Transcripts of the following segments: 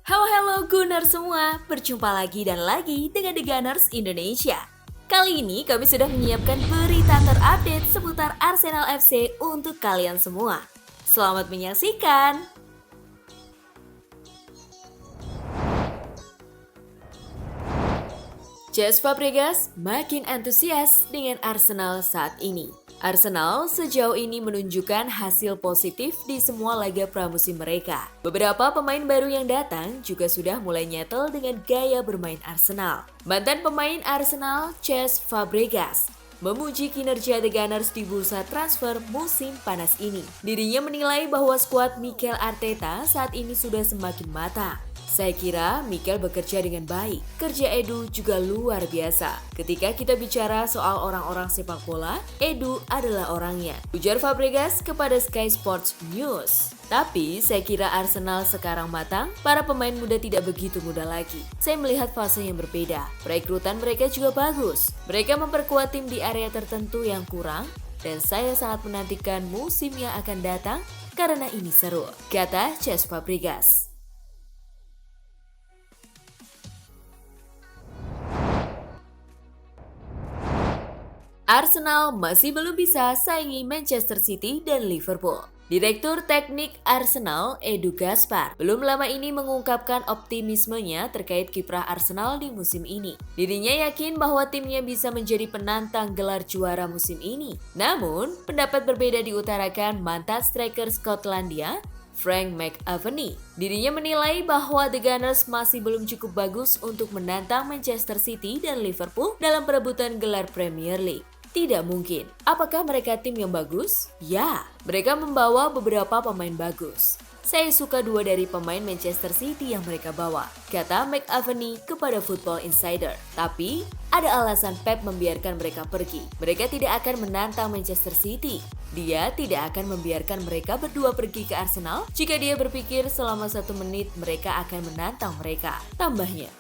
Halo Gunners semua, berjumpa lagi dan lagi dengan The Gunners Indonesia. Kali ini kami sudah menyiapkan berita terupdate seputar Arsenal FC untuk kalian semua. Selamat menyaksikan! Cesc Fabregas makin antusias dengan Arsenal saat ini. Arsenal sejauh ini menunjukkan hasil positif di semua laga pramusim mereka. Beberapa pemain baru yang datang juga sudah mulai nyetel dengan gaya bermain Arsenal. Mantan pemain Arsenal, Cesc Fabregas, memuji kinerja The Gunners di bursa transfer musim panas ini. Dirinya menilai bahwa skuad Mikel Arteta saat ini sudah semakin matang. Saya kira Mikel bekerja dengan baik. Kerja Edu juga luar biasa. Ketika kita bicara soal orang-orang sepak bola, Edu adalah orangnya, ujar Fabregas kepada Sky Sports News. Tapi saya kira Arsenal sekarang matang, para pemain muda tidak begitu muda lagi. Saya melihat fase yang berbeda. Perekrutan mereka juga bagus. Mereka memperkuat tim di area tertentu yang kurang, dan saya sangat menantikan musim yang akan datang karena ini seru, kata Cesc Fabregas. Arsenal masih belum bisa saingi Manchester City dan Liverpool. Direktur Teknik Arsenal, Edu Gaspar, belum lama ini mengungkapkan optimismenya terkait kiprah Arsenal di musim ini. Dirinya yakin bahwa timnya bisa menjadi penantang gelar juara musim ini. Namun, pendapat berbeda diutarakan mantan striker Skotlandia, Frank McAvenny. Dirinya menilai bahwa The Gunners masih belum cukup bagus untuk menantang Manchester City dan Liverpool dalam perebutan gelar Premier League. Tidak mungkin. Apakah mereka tim yang bagus? Ya, mereka membawa beberapa pemain bagus. Saya suka dua dari pemain Manchester City yang mereka bawa, kata McAvenny kepada Football Insider. Tapi, ada alasan Pep membiarkan mereka pergi. Mereka tidak akan menantang Manchester City. Dia tidak akan membiarkan mereka berdua pergi ke Arsenal jika dia berpikir selama 1 menit mereka akan menantang mereka, tambahnya.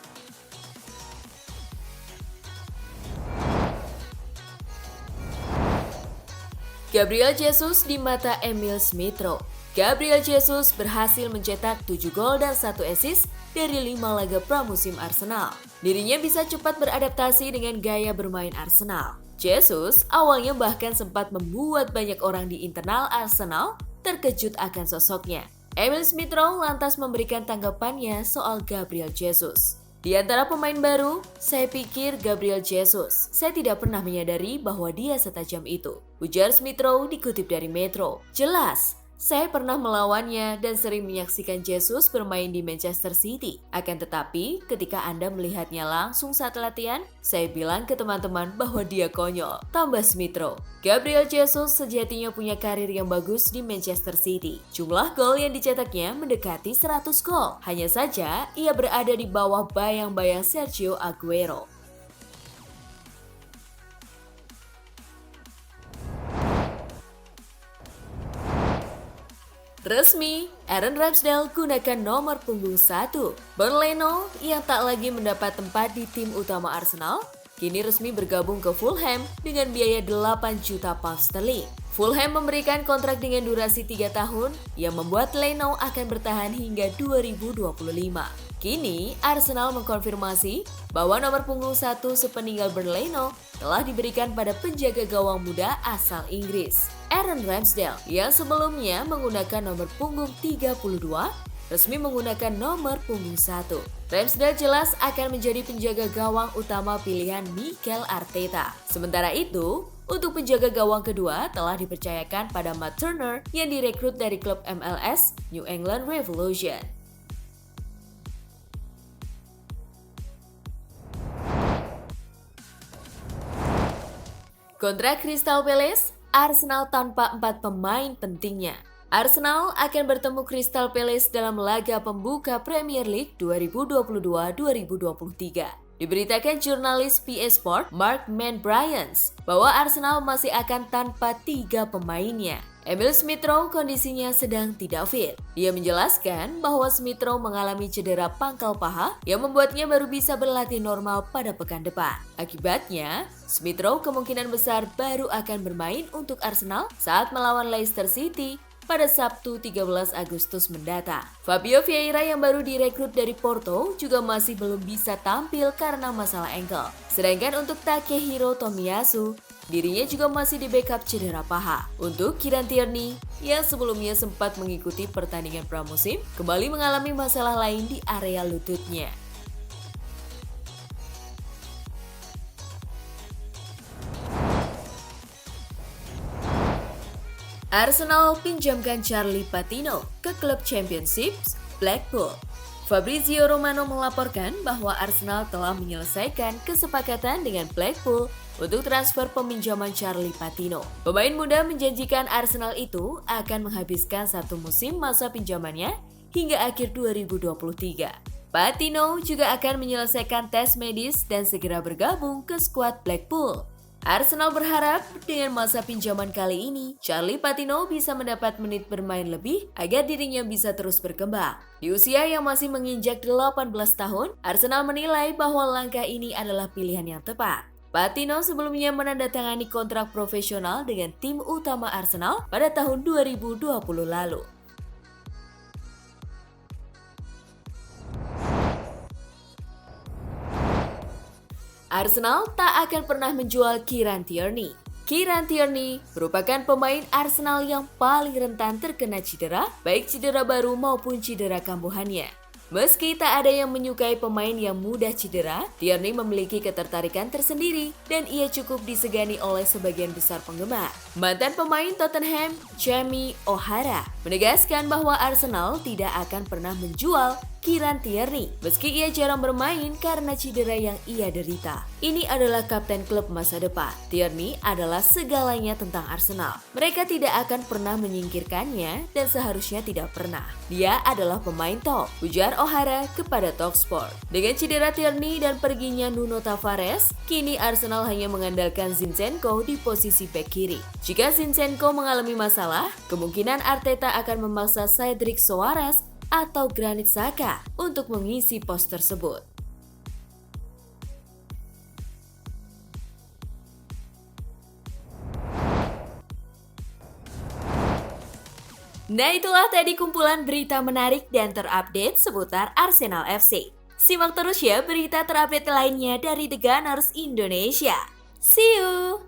Gabriel Jesus di mata Emil Smith-Rowe. Gabriel Jesus berhasil mencetak 7 gol dan 1 assist dari 5 laga pramusim Arsenal. Dirinya bisa cepat beradaptasi dengan gaya bermain Arsenal. Jesus awalnya bahkan sempat membuat banyak orang di internal Arsenal terkejut akan sosoknya. Emil Smith-Rowe lantas memberikan tanggapannya soal Gabriel Jesus. Di antara pemain baru, saya pikir Gabriel Jesus. Saya tidak pernah menyadari bahwa dia setajam itu, ujar Smith-Rowe dikutip dari Metro. Jelas, saya pernah melawannya dan sering menyaksikan Jesus bermain di Manchester City. Akan tetapi, ketika Anda melihatnya langsung saat latihan, saya bilang ke teman-teman bahwa dia konyol, tambah Smith-Rowe. Gabriel Jesus sejatinya punya karir yang bagus di Manchester City. Jumlah gol yang dicetaknya mendekati 100 gol. Hanya saja, ia berada di bawah bayang-bayang Sergio Aguero. Resmi, Aaron Ramsdale gunakan nomor punggung 1. Bernd Leno yang tak lagi mendapat tempat di tim utama Arsenal, kini resmi bergabung ke Fulham dengan biaya 8 juta pound sterling. Fulham memberikan kontrak dengan durasi 3 tahun yang membuat Leno akan bertahan hingga 2025. Kini, Arsenal mengkonfirmasi bahwa nomor punggung 1 sepeninggal Bernd Leno telah diberikan pada penjaga gawang muda asal Inggris, Aaron Ramsdale, yang sebelumnya menggunakan nomor punggung 32, resmi menggunakan nomor punggung 1. Ramsdale jelas akan menjadi penjaga gawang utama pilihan Mikel Arteta. Sementara itu, untuk penjaga gawang kedua telah dipercayakan pada Matt Turner yang direkrut dari klub MLS New England Revolution. Kontrak Crystal Palace, Arsenal tanpa 4 pemain pentingnya. Arsenal akan bertemu Crystal Palace dalam laga pembuka Premier League 2022-2023. Diberitakan jurnalis PA Sport Mark Mann-Bryans bahwa Arsenal masih akan tanpa 3 pemainnya. Emil Smith-Rowe kondisinya sedang tidak fit. Dia menjelaskan bahwa Smith-Rowe mengalami cedera pangkal paha yang membuatnya baru bisa berlatih normal pada pekan depan. Akibatnya, Smith-Rowe kemungkinan besar baru akan bermain untuk Arsenal saat melawan Leicester City pada Sabtu 13 Agustus mendatang. Fabio Vieira yang baru direkrut dari Porto juga masih belum bisa tampil karena masalah ankle. Sedangkan untuk Takehiro Tomiyasu, dirinya juga masih di backup cedera paha. Untuk Kieran Tierney, yang sebelumnya sempat mengikuti pertandingan pramusim, kembali mengalami masalah lain di area lututnya. Arsenal pinjamkan Charlie Patino ke klub Championship Blackpool. Fabrizio Romano melaporkan bahwa Arsenal telah menyelesaikan kesepakatan dengan Blackpool untuk transfer peminjaman Charlie Patino. Pemain muda menjanjikan Arsenal itu akan menghabiskan satu musim masa pinjamannya hingga akhir 2023. Patino juga akan menyelesaikan tes medis dan segera bergabung ke skuad Blackpool. Arsenal berharap dengan masa pinjaman kali ini, Charlie Patino bisa mendapat menit bermain lebih agar dirinya bisa terus berkembang. Di usia yang masih menginjak 18 tahun, Arsenal menilai bahwa langkah ini adalah pilihan yang tepat. Patino sebelumnya menandatangani kontrak profesional dengan tim utama Arsenal pada tahun 2020 lalu. Arsenal tak akan pernah menjual Kieran Tierney. Kieran Tierney merupakan pemain Arsenal yang paling rentan terkena cedera, baik cedera baru maupun cedera kambuhannya. Meski tak ada yang menyukai pemain yang mudah cedera, Tierney memiliki ketertarikan tersendiri dan ia cukup disegani oleh sebagian besar penggemar. Mantan pemain Tottenham, Jamie O'Hara, menegaskan bahwa Arsenal tidak akan pernah menjual Kieran Tierney, meski ia jarang bermain karena cedera yang ia derita. Ini adalah kapten klub masa depan. Tierney adalah segalanya tentang Arsenal. Mereka tidak akan pernah menyingkirkannya dan seharusnya tidak pernah. Dia adalah pemain top, ujar O'Hara kepada Talksport. Dengan cedera Tierney dan perginya Nuno Tavares, kini Arsenal hanya mengandalkan Zinchenko di posisi bek kiri. Jika Zinchenko mengalami masalah, kemungkinan Arteta akan memaksa Cedric Soares atau Granit Xhaka untuk mengisi pos tersebut. Nah, itulah tadi kumpulan berita menarik dan terupdate seputar Arsenal FC. Simak terus ya berita terupdate lainnya dari The Gunners Indonesia. See you!